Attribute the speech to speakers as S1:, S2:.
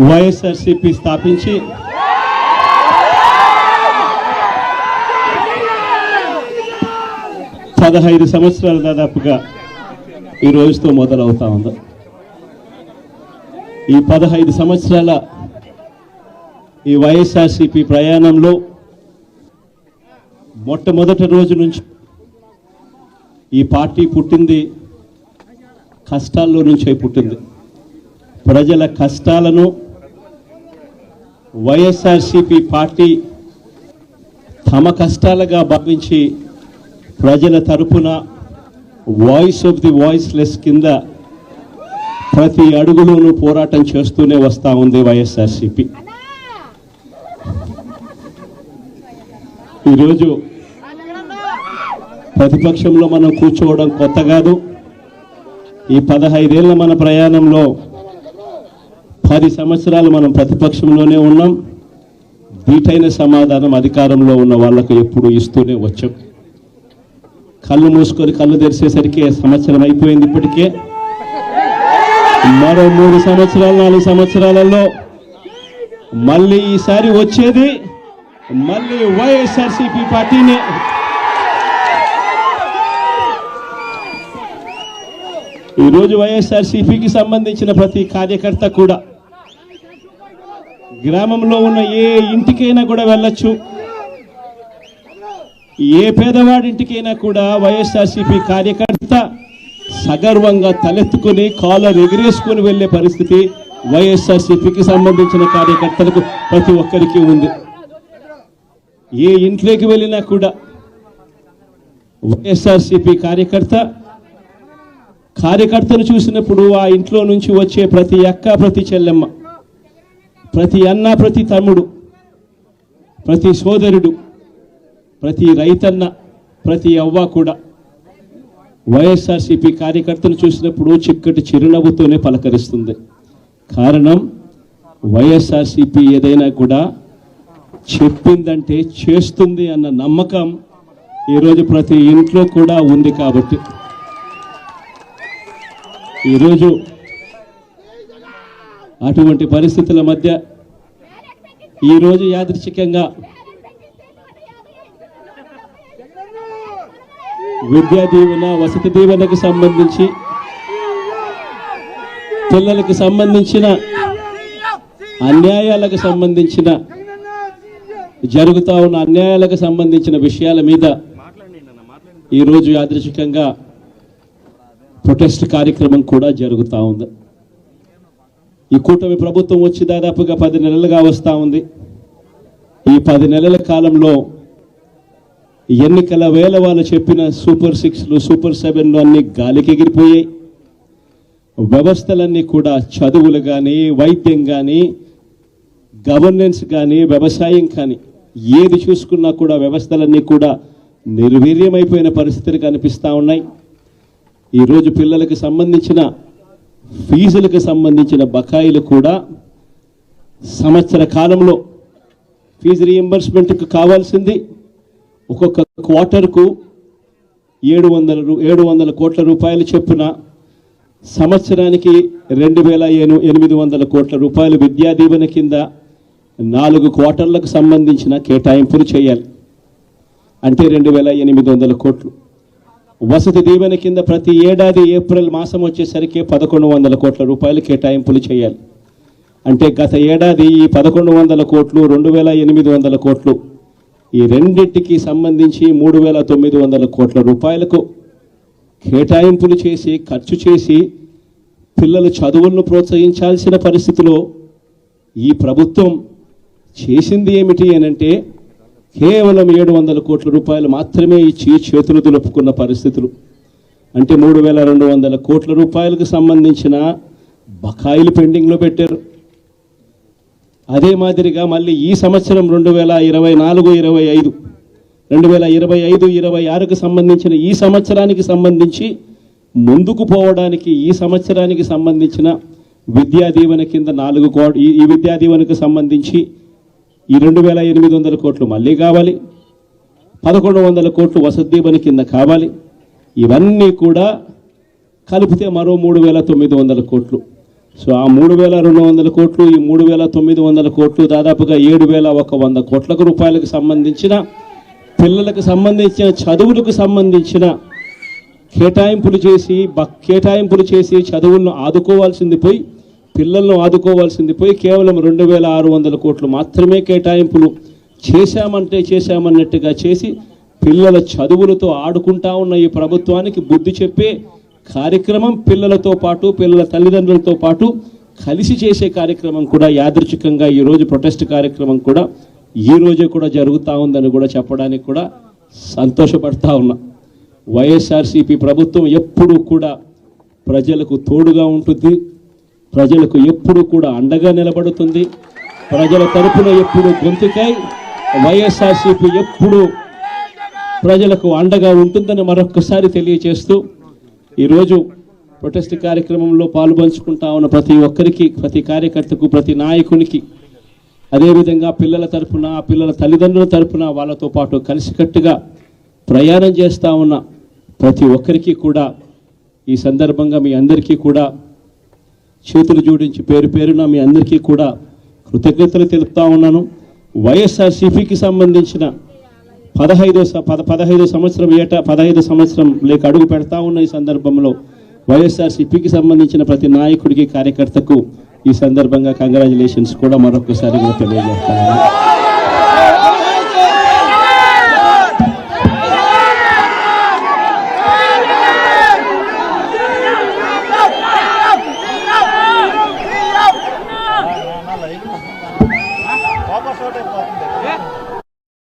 S1: వైఎస్ఆర్సీపీ స్థాపించి పదహైదు సంవత్సరాలు దాదాపుగా ఈ రోజుతో మొదలవుతా ఉంది. ఈ 15 సంవత్సరాల ఈ వైఎస్ఆర్సీపీ ప్రయాణంలో మొట్టమొదటి రోజు నుంచి ఈ పార్టీ పుట్టింది కష్టాల్లో నుంచే పుట్టింది. ప్రజల కష్టాలను వైఎస్ఆర్సీపీ పార్టీ తమ కష్టాలుగా భావించి ప్రజల తరపున వాయిస్ ఆఫ్ ది వాయిస్లెస్ కింద ప్రతి అడుగులోనూ పోరాటం చేస్తూనే వస్తూ ఉంది వైఎస్ఆర్సీపీ. ఈరోజు ప్రతిపక్షంలో మనం కూర్చోవడం కొత్త కాదు. ఈ 15 ఏళ్ల మన ప్రయాణంలో 10 సంవత్సరాలు మనం ప్రతిపక్షంలోనే ఉన్నాం. దీటైన సమాధానం అధికారంలో ఉన్న వాళ్లకు ఎప్పుడు ఇస్తూనే వచ్చాం. కళ్ళు మూసుకొని కళ్ళు తెరిచేసరికి సంవత్సరం అయిపోయింది. ఇప్పటికే మరో 3 సంవత్సరాలు 4 సంవత్సరాలలో మళ్ళీ ఈసారి వచ్చేది మళ్ళీ వైఎస్ఆర్సీపీ పార్టీనే. ఈరోజు వైఎస్ఆర్సీపీకి సంబంధించిన ప్రతి కార్యకర్త కూడా గ్రామంలో ఉన్న ఏ ఇంటికైనా కూడా వెళ్ళొచ్చు. ఏ పేదవాడింటికైనా కూడా వైఎస్ఆర్సీపీ కార్యకర్త సగర్వంగా తలెత్తుకుని కాలర్ ఎగిరేసుకుని వెళ్లే పరిస్థితి వైఎస్ఆర్సీపీకి సంబంధించిన కార్యకర్తలకు ప్రతి ఒక్కరికి ఉంది. ఏ ఇంట్లోకి వెళ్ళినా కూడా వైఎస్ఆర్సీపీ కార్యకర్తను చూసినప్పుడు ఆ ఇంట్లో నుంచి వచ్చే ప్రతి అక్క, ప్రతి చెల్లెమ్మ, ప్రతి అన్న, ప్రతి తమ్ముడు, ప్రతి సోదరుడు, ప్రతి రైతన్న, ప్రతి అవ్వ కూడా వైఎస్ఆర్సీపీ కార్యకర్తను చూసినప్పుడు చిక్కటి చిరునవ్వుతోనే పలకరిస్తుంది. కారణం వైఎస్ఆర్సీపీ ఏదైనా కూడా చెప్పిందంటే చేస్తుంది అన్న నమ్మకం ఈరోజు ప్రతి ఇంట్లో కూడా ఉంది. కాబట్టి ఈరోజు అటువంటి పరిస్థితుల మధ్య ఈరోజు యాదృచ్ఛికంగా విద్యా దీవెన, వసతి దీవెనకు సంబంధించి పిల్లలకు సంబంధించిన అన్యాయాలకు సంబంధించిన జరుగుతూ ఉన్న అన్యాయాలకు సంబంధించిన విషయాల మీద ఈరోజు యాదృచ్ఛికంగా ప్రొటెస్ట్ కార్యక్రమం కూడా జరుగుతూ ఉంది. ఈ కూటమి ప్రభుత్వం వచ్చి దాదాపుగా 10 నెలలుగా వస్తూ ఉంది. ఈ 10 నెలల కాలంలో ఎన్నికల వేళ వాళ్ళు చెప్పిన సూపర్ 6లు, సూపర్ 7లు అన్నీ గాలికి ఎగిరిపోయాయి. వ్యవస్థలన్నీ కూడా చదువులు కానీ, వైద్యం కానీ, గవర్నెన్స్ కానీ, వ్యవసాయం కానీ ఏది చూసుకున్నా కూడా వ్యవస్థలన్నీ కూడా నిర్వీర్యమైపోయిన పరిస్థితులు కనిపిస్తూ ఉన్నాయి. ఈరోజు పిల్లలకు సంబంధించిన ఫీజులకు సంబంధించిన బకాయిలు కూడా సంవత్సర కాలంలో ఫీజు రీఎంబర్స్మెంట్కి కావాల్సింది ఒక్కొక్క క్వార్టర్కు 700 కోట్ల రూపాయలు చొప్పున సంవత్సరానికి 2800 కోట్ల రూపాయలు విద్యా దీవెన కింద 4 క్వార్టర్లకు సంబంధించిన కేటాయింపులు చేయాలి. అంటే 2800 కోట్లు. వసతి దీవెన కింద ప్రతి ఏడాది ఏప్రిల్ మాసం వచ్చేసరికి 1100 కోట్ల రూపాయలు కేటాయింపులు చేయాలి. అంటే గత ఏడాది ఈ 1100 కోట్లు, 2800 కోట్లు, ఈ రెండింటికి సంబంధించి 3900 కోట్ల రూపాయలకు కేటాయింపులు చేసి ఖర్చు చేసి పిల్లల చదువులను ప్రోత్సహించాల్సిన పరిస్థితిలో ఈ ప్రభుత్వం చేసింది ఏమిటి అనంటే కేవలం 700 కోట్ల రూపాయలు మాత్రమే ఇచ్చి చేతులు దులుపుకున్న పరిస్థితులు. అంటే 3200 కోట్ల రూపాయలకు సంబంధించిన బకాయిలు పెండింగ్లో పెట్టారు. అదే మాదిరిగా మళ్ళీ ఈ సంవత్సరం 2024-25, 2025-26కు సంబంధించిన ఈ సంవత్సరానికి సంబంధించి ముందుకు పోవడానికి ఈ సంవత్సరానికి సంబంధించిన విద్యా దీవెన కింద 4 కోట్లు, ఈ విద్యా దీవెనకు సంబంధించి ఈ 2800 కోట్లు మళ్ళీ కావాలి. 1100 కోట్లు వసతి దీవెన కింద కావాలి. ఇవన్నీ కూడా కలిపితే మరో 3900 కోట్లు. సో ఆ 3,200 కోట్లు, ఈ 3,900 కోట్లు, దాదాపుగా 7,100 కోట్ల రూపాయలకు సంబంధించిన పిల్లలకు సంబంధించిన చదువులకు సంబంధించిన కేటాయింపులు చేసి చదువులను ఆదుకోవాల్సింది పోయి, పిల్లలను ఆదుకోవాల్సింది పోయి కేవలం 2,600 కోట్లు మాత్రమే కేటాయింపులు చేశామన్నట్టుగా చేసి పిల్లల చదువులతో ఆడుకుంటా ఉన్న ఈ ప్రభుత్వానికి బుద్ధి చెప్పే కార్యక్రమం పిల్లలతో పాటు, పిల్లల తల్లిదండ్రులతో పాటు కలిసి చేసే కార్యక్రమం కూడా యాదృచ్ఛికంగా ఈరోజు ప్రొటెస్ట్ కార్యక్రమం కూడా ఈ రోజే కూడా జరుగుతూ ఉందని కూడా చెప్పడానికి కూడా సంతోషపడతా ఉన్నా. వైఎస్ఆర్సీపీ ప్రభుత్వం ఎప్పుడూ కూడా ప్రజలకు తోడుగా ఉంటుంది, ప్రజలకు ఎప్పుడూ కూడా అండగా నిలబడుతుంది, ప్రజల తరపున ఎప్పుడు గొంతుకై వైఎస్ఆర్సీపీ ఎప్పుడు ప్రజలకు అండగా ఉంటుందని మరొక్కసారి తెలియజేస్తూ ఈరోజు ప్రొటెస్ట్ కార్యక్రమంలో పాల్పంచుకుంటా ఉన్న ప్రతి ఒక్కరికి, ప్రతి కార్యకర్తకు, ప్రతి నాయకునికి, అదేవిధంగా పిల్లల తరపున, పిల్లల తల్లిదండ్రుల తరపున వాళ్ళతో పాటు కలిసికట్టుగా ప్రయాణం చేస్తూ ఉన్న ప్రతి ఒక్కరికి కూడా ఈ సందర్భంగా మీ అందరికీ కూడా చేతులు జోడించి పేరు పేరున మీ అందరికీ కూడా కృతజ్ఞతలు తెలుపుతా ఉన్నాను. వైఎస్ఆర్సీపీకి సంబంధించిన 15 సంవత్సరం లేక అడుగు పెడతా ఉన్న ఈ సందర్భంలో వైఎస్ఆర్సీపీకి సంబంధించిన ప్రతి నాయకుడికి, కార్యకర్తకు ఈ సందర్భంగా కంగ్రాచులేషన్స్ కూడా మరొకసారి తెలియజేస్తాను.